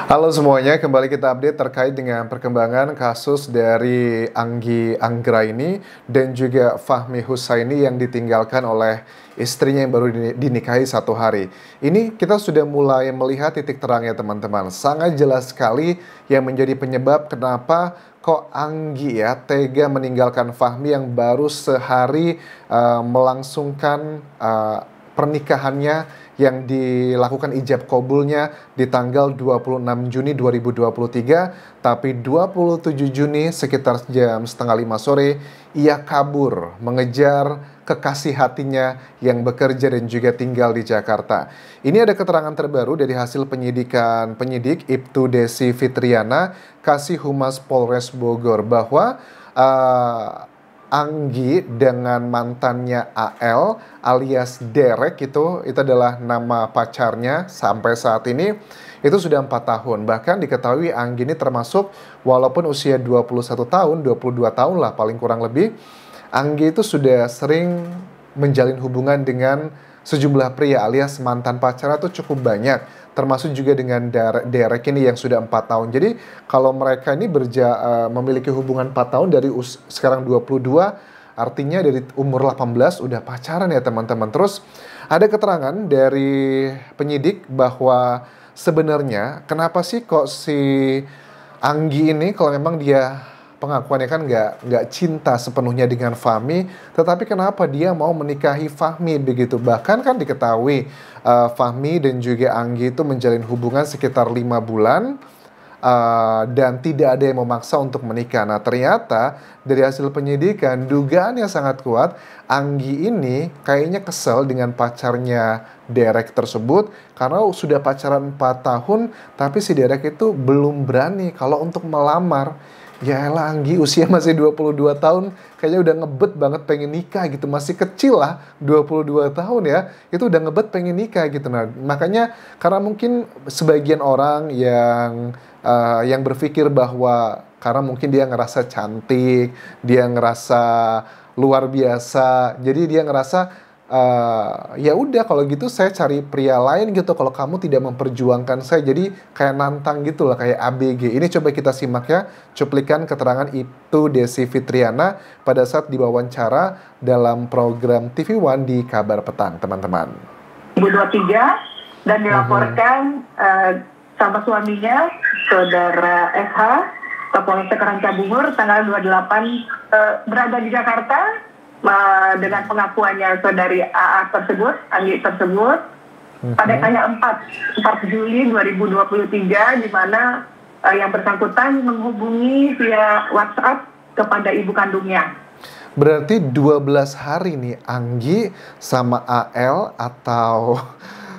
Halo semuanya, kembali kita update terkait dengan perkembangan kasus dari Anggi Anggraini dan juga Fahmi Husaini yang ditinggalkan oleh istrinya yang baru dinikahi 1 hari. Ini kita sudah mulai melihat titik terangnya teman-teman. Sangat jelas sekali yang menjadi penyebab kenapa kok Anggi ya tega meninggalkan Fahmi yang baru sehari melangsungkan pernikahannya yang dilakukan ijab kabulnya di tanggal 26 Juni 2023, tapi 27 Juni sekitar jam setengah 5 sore, ia kabur mengejar kekasih hatinya yang bekerja dan juga tinggal di Jakarta. Ini ada keterangan terbaru dari hasil penyidikan penyidik Ibtu Desi Fitriana, Kasih Humas Polres Bogor, bahwa Anggi dengan mantannya AL alias Derek itu adalah nama pacarnya sampai saat ini itu sudah 4 tahun. Bahkan diketahui Anggi ini termasuk walaupun usia 21 tahun, 22 tahun lah paling kurang lebih, Anggi itu sudah sering menjalin hubungan dengan sejumlah pria alias mantan pacarnya itu cukup banyak, termasuk juga dengan Derek ini yang sudah 4 tahun. Jadi kalau mereka ini memiliki hubungan 4 tahun dari sekarang 22, artinya dari umur 18 udah pacaran ya teman-teman. Terus ada keterangan dari penyidik bahwa sebenarnya kenapa sih kok si Anggi ini kalau memang dia pengakuannya kan nggak cinta sepenuhnya dengan Fahmi, tetapi kenapa dia mau menikahi Fahmi begitu? Bahkan kan diketahui Fahmi dan juga Anggi itu menjalin hubungan sekitar 5 bulan dan tidak ada yang memaksa untuk menikah. Nah ternyata dari hasil penyidikan dugaan yang sangat kuat, Anggi ini kayaknya kesel dengan pacarnya Derek tersebut karena sudah pacaran 4 tahun tapi si Derek itu belum berani kalau untuk melamar. Ya elah Anggi usia masih 22 tahun kayaknya udah ngebet banget pengen nikah gitu. Masih kecil lah 22 tahun ya, itu udah ngebet pengen nikah gitu. Nah makanya karena mungkin sebagian orang yang berpikir bahwa karena mungkin dia ngerasa cantik, dia ngerasa luar biasa, jadi dia ngerasa ya udah kalau gitu saya cari pria lain gitu kalau kamu tidak memperjuangkan saya, jadi kayak nantang gitu lah, kayak ABG. Ini coba kita simak ya cuplikan keterangan Ibtu Desi Fitriana pada saat diwawancara dalam program TV One di Kabar Petang teman-teman. 2023 dan dilaporkan sama suaminya saudara SH ke Polsek Rancabungur tanggal 28 berada di Jakarta dengan pengakuannya saudari AA tersebut, Anggi tersebut, pada tanggal 4 Juli 2023, di mana yang bersangkutan menghubungi via WhatsApp kepada ibu kandungnya. Berarti 12 hari nih Anggi sama AL atau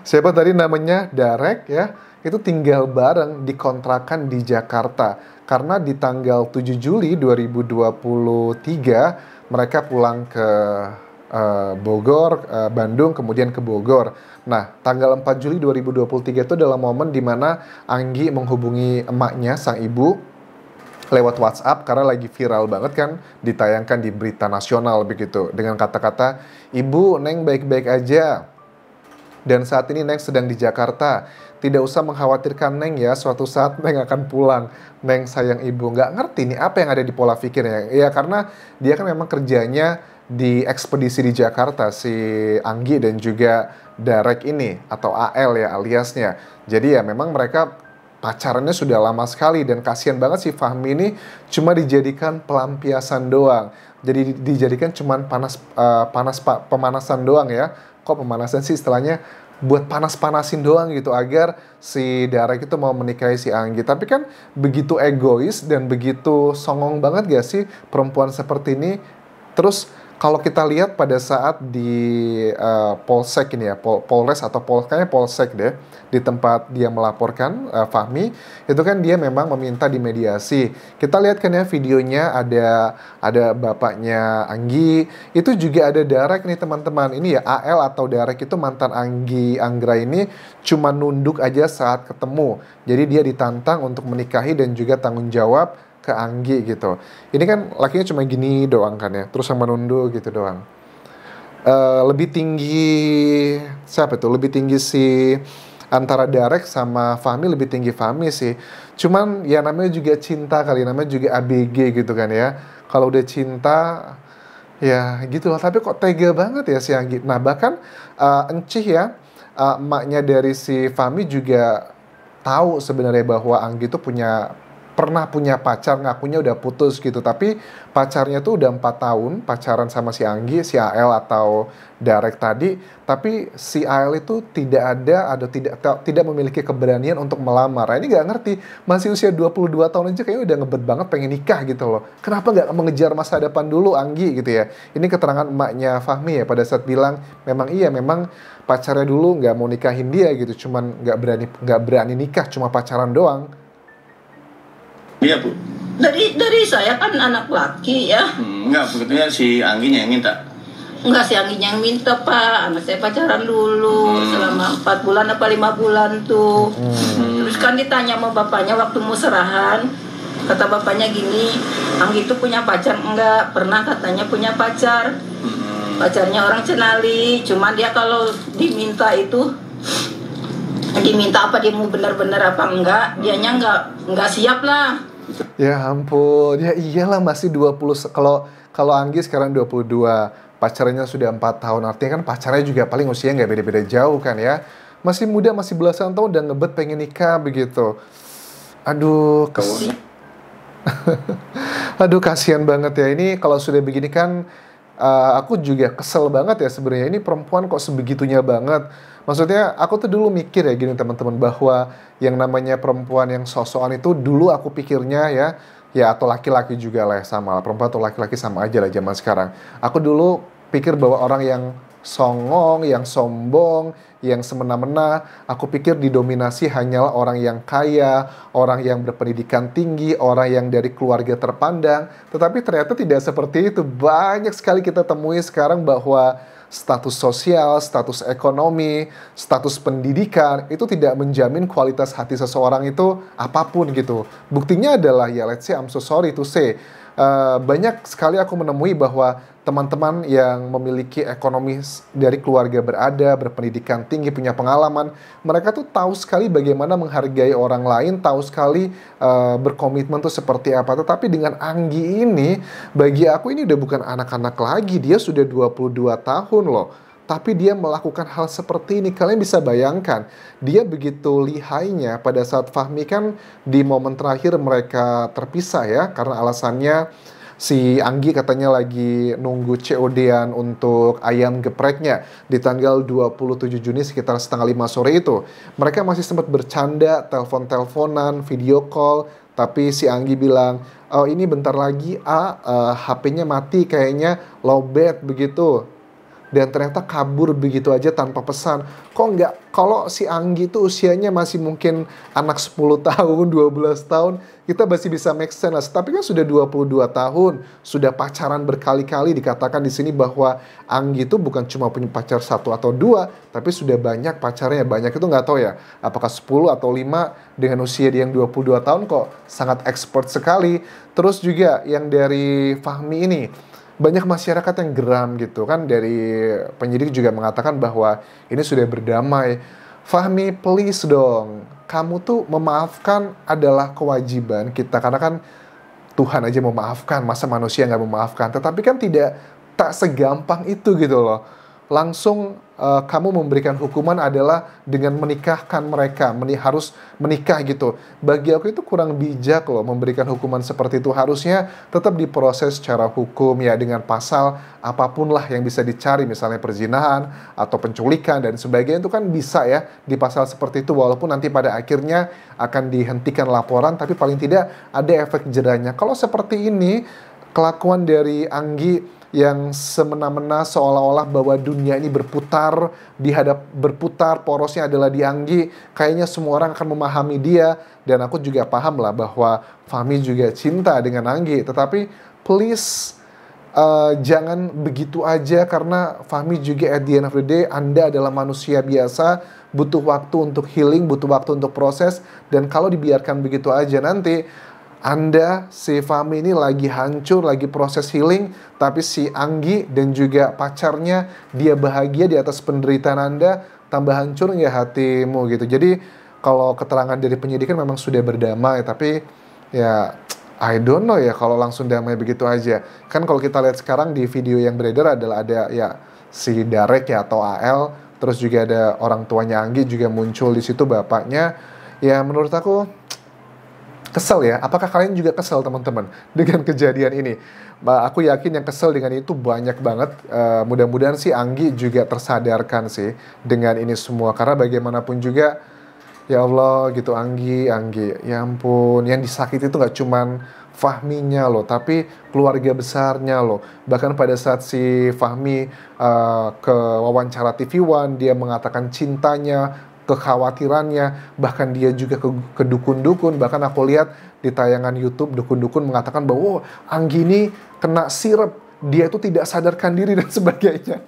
siapa tadi namanya, Derek ya, itu tinggal bareng di kontrakan di Jakarta. Karena di tanggal 7 Juli 2023 mereka pulang ke Bogor, Bandung, kemudian ke Bogor. Nah, tanggal 4 Juli 2023 itu adalah momen di mana Anggi menghubungi emaknya, sang ibu, lewat WhatsApp karena lagi viral banget kan, ditayangkan di berita nasional begitu. Dengan kata-kata, "Ibu, Neng baik-baik aja. Dan saat ini Neng sedang di Jakarta. Tidak usah mengkhawatirkan Neng ya, suatu saat Neng akan pulang. Neng sayang ibu." Nggak ngerti nih apa yang ada di pola pikirnya. Ya karena dia kan memang kerjanya di ekspedisi di Jakarta, si Anggi dan juga Derek ini, atau AL ya aliasnya. Jadi ya memang mereka pacarannya sudah lama sekali dan kasihan banget si Fahmi ini cuma dijadikan pelampiasan doang. Jadi dijadikan cuman pemanasan doang ya. Kok pemanasan sih istilahnya? Buat panas-panasin doang gitu agar si Derek itu mau menikahi si Anggi. Tapi kan begitu egois dan begitu songong banget gak sih perempuan seperti ini. Terus kalau kita lihat pada saat di Polsek ini ya, Polres atau kayaknya Polsek deh, di tempat dia melaporkan Fahmi, itu kan dia memang meminta dimediasi. Kita lihat kan ya videonya, ada bapaknya Anggi, itu juga ada Derek nih teman-teman. Ini ya AL atau Derek itu mantan Anggi Anggra ini cuma nunduk aja saat ketemu. Jadi dia ditantang untuk menikahi dan juga tanggung jawab ke Anggi gitu. Ini kan lakinya cuma gini doang kan ya, terus sama nunduk gitu doang. Lebih tinggi siapa itu? Lebih tinggi si antara Darek sama Fahmi lebih tinggi Fahmi sih. Cuman ya namanya juga cinta kali, namanya juga ABG gitu kan ya. Kalau udah cinta ya gitu lah. Tapi kok tega banget ya si Anggi. Nah bahkan Encih ya, emaknya dari si Fahmi juga tahu sebenarnya bahwa Anggi tuh pernah punya pacar, ngakunya udah putus gitu, tapi pacarnya tuh udah 4 tahun pacaran sama si Anggi, si AL atau Darek tadi, tapi si AL itu tidak ada atau tidak memiliki keberanian untuk melamar. Nah, ini nggak ngerti, masih usia 22 tahun aja kayaknya udah ngebet banget pengen nikah gitu loh. Kenapa nggak mengejar masa depan dulu Anggi gitu ya? Ini keterangan emaknya Fahmi ya pada saat bilang memang pacarnya dulu nggak mau nikahin dia gitu, cuman nggak berani nikah, cuma pacaran doang. Iya Bu. Dari saya kan anak laki ya. Enggak, sebetulnya si Angginya yang minta. Enggak, si Angginya yang minta Pak. Anak saya pacaran dulu selama 4 bulan apa 5 bulan tuh. Terus kan ditanya sama bapaknya waktu mau serahan. Kata bapaknya gini, Anggi itu punya pacar? Enggak, pernah katanya punya pacar. Pacarnya orang Cenali. Cuman dia kalau diminta apa dia mau benar-benar apa enggak, dianya enggak siap lah. Ya ampun, ya iyalah masih 20, kalau Anggi sekarang 22, pacarnya sudah 4 tahun, artinya kan pacarnya juga paling usia nggak beda-beda jauh kan ya. Masih muda, masih belasan tahun dan ngebet pengen nikah begitu. Aduh, aduh kasihan banget ya. Ini kalau sudah begini kan, aku juga kesel banget ya sebenarnya. Ini perempuan kok sebegitunya banget. Maksudnya aku tuh dulu mikir ya gini teman-teman, bahwa yang namanya perempuan yang sosokan itu dulu aku pikirnya ya atau laki-laki juga lah sama, perempuan atau laki-laki sama aja lah zaman sekarang. Aku dulu pikir bahwa orang yang songong, yang sombong, yang semena-mena, aku pikir didominasi hanyalah orang yang kaya, orang yang berpendidikan tinggi, orang yang dari keluarga terpandang. Tetapi ternyata tidak seperti itu. Banyak sekali kita temui sekarang bahwa status sosial, status ekonomi, status pendidikan itu tidak menjamin kualitas hati seseorang itu apapun gitu. Buktinya adalah ya let's say I'm so sorry to say, banyak sekali aku menemui bahwa teman-teman yang memiliki ekonomi dari keluarga berpendidikan tinggi, punya pengalaman, mereka tuh tahu sekali bagaimana menghargai orang lain, tahu sekali berkomitmen tuh seperti apa. Tetapi dengan Anggi ini, bagi aku ini udah bukan anak-anak lagi, dia sudah 22 tahun loh. Tapi dia melakukan hal seperti ini. Kalian bisa bayangkan, dia begitu lihainya pada saat Fahmi kan di momen terakhir mereka terpisah ya, karena alasannya si Anggi katanya lagi nunggu COD-an untuk ayam gepreknya di tanggal 27 Juni sekitar setengah 5 sore itu. Mereka masih sempat bercanda, telepon-teleponan, video call, tapi si Anggi bilang, oh ini bentar lagi HP-nya mati kayaknya, lowbat begitu. Dan ternyata kabur begitu aja tanpa pesan. Kok nggak, kalau si Anggi itu usianya masih mungkin anak 10 tahun, 12 tahun, kita masih bisa make sense. Tapi kan sudah 22 tahun, sudah pacaran berkali-kali, dikatakan di sini bahwa Anggi itu bukan cuma punya pacar 1 atau 2, tapi sudah banyak pacarnya. Banyak itu nggak tahu ya, apakah 10 atau 5 dengan usia dia yang 22 tahun kok sangat expert sekali. Terus juga yang dari Fahmi ini, banyak masyarakat yang geram gitu kan, dari penyidik juga mengatakan bahwa ini sudah berdamai. Fahmi, please dong, kamu tuh memaafkan adalah kewajiban kita, karena kan Tuhan aja memaafkan, masa manusia nggak memaafkan. Tetapi kan tak segampang itu gitu loh. Langsung kamu memberikan hukuman adalah dengan menikahkan mereka, harus menikah gitu. Bagi aku itu kurang bijak loh memberikan hukuman seperti itu. Harusnya tetap diproses secara hukum ya, dengan pasal apapun lah yang bisa dicari, misalnya perzinahan atau penculikan dan sebagainya, itu kan bisa ya di pasal seperti itu, walaupun nanti pada akhirnya akan dihentikan laporan, tapi paling tidak ada efek jerahnya. Kalau seperti ini, kelakuan dari Anggi yang semena-mena seolah-olah bahwa dunia ini berputar, porosnya adalah di Anggi, kayaknya semua orang akan memahami dia. Dan aku juga paham lah bahwa Fahmi juga cinta dengan Anggi, tetapi please jangan begitu aja, karena Fahmi juga at the end of the day, Anda adalah manusia biasa, butuh waktu untuk healing, butuh waktu untuk proses. Dan kalau dibiarkan begitu aja, nanti Anda, si Fahmi ini lagi hancur, lagi proses healing, tapi si Anggi dan juga pacarnya, dia bahagia di atas penderitaan Anda. tambah hancur nggak hatimu gitu. Jadi kalau keterangan dari penyidik kan memang sudah berdamai, tapi ya I don't know ya kalau langsung damai begitu aja. Kan kalau kita lihat sekarang di video yang beredar adalah ada ya si Darek ya atau AL, terus juga ada orang tuanya Anggi juga muncul di situ bapaknya. Ya menurut aku kesel ya. Apakah kalian juga kesel teman-teman dengan kejadian ini? Aku yakin yang kesel dengan itu banyak banget. Mudah-mudahan sih Anggi juga tersadarkan sih dengan ini semua. Karena bagaimanapun juga, ya Allah gitu Anggi, ya ampun. Yang disakiti itu gak cuman Fahminya loh, tapi keluarga besarnya loh. Bahkan pada saat si Fahmi ke wawancara TV One, dia mengatakan cintanya, kekhawatirannya, bahkan dia juga ke dukun-dukun. Bahkan aku lihat di tayangan YouTube dukun-dukun mengatakan bahwa Anggi ini kena sirep, dia itu tidak sadarkan diri dan sebagainya.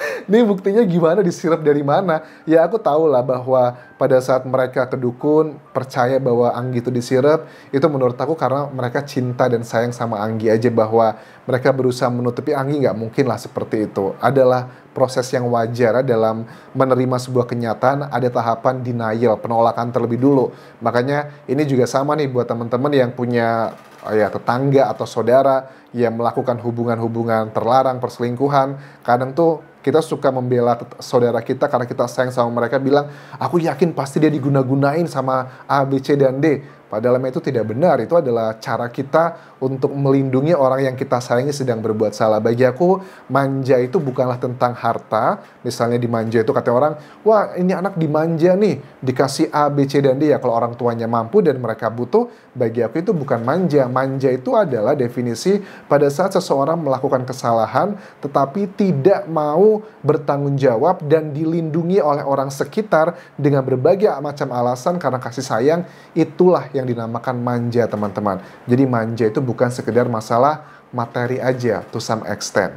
Ini buktinya gimana, disirap dari mana? Ya aku tahu lah bahwa pada saat mereka ke dukun percaya bahwa Anggi itu disirap, itu menurut aku karena mereka cinta dan sayang sama Anggi aja, bahwa mereka berusaha menutupi Anggi. Nggak mungkin lah seperti itu. Adalah proses yang wajar dalam menerima sebuah kenyataan, ada tahapan denial, penolakan terlebih dulu. Makanya ini juga sama nih buat teman-teman yang punya ya tetangga atau saudara yang melakukan hubungan-hubungan terlarang, perselingkuhan. Kadang tuh kita suka membela saudara kita karena kita sayang sama mereka, bilang, aku yakin pasti dia diguna-gunain sama A, B, C, dan D. Padahal itu tidak benar. Itu adalah cara kita untuk melindungi orang yang kita sayangi sedang berbuat salah. Bagi aku, manja itu bukanlah tentang harta. Misalnya dimanja itu kata orang, wah ini anak dimanja nih, dikasih A, B, C, dan D. Ya kalau orang tuanya mampu dan mereka butuh, bagi aku itu bukan manja. Manja itu adalah definisi pada saat seseorang melakukan kesalahan, tetapi tidak mau bertanggung jawab dan dilindungi oleh orang sekitar dengan berbagai macam alasan karena kasih sayang. Itulah yang dinamakan manja, teman-teman. Jadi manja itu bukan sekedar masalah materi aja, to some extent.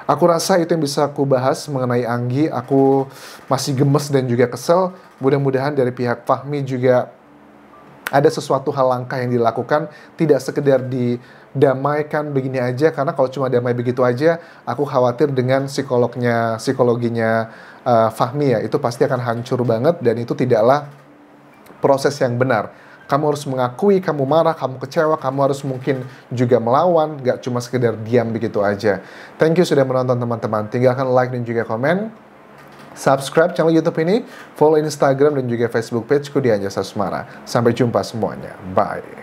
Aku rasa itu yang bisa aku bahas mengenai Anggi. Aku masih gemes dan juga kesel. Mudah-mudahan dari pihak Fahmi juga ada sesuatu hal langkah yang dilakukan, tidak sekedar didamaikan begini aja. Karena kalau cuma damai begitu aja, aku khawatir dengan psikologinya Fahmi ya, itu pasti akan hancur banget dan itu tidaklah proses yang benar. Kamu harus mengakui, kamu marah, kamu kecewa, kamu harus mungkin juga melawan, gak cuma sekedar diam begitu aja. Thank you sudah menonton teman-teman. Tinggalkan like dan juga komen. Subscribe channel YouTube ini, follow Instagram dan juga Facebook pageku di Anjasa Sumara. Sampai jumpa semuanya. Bye.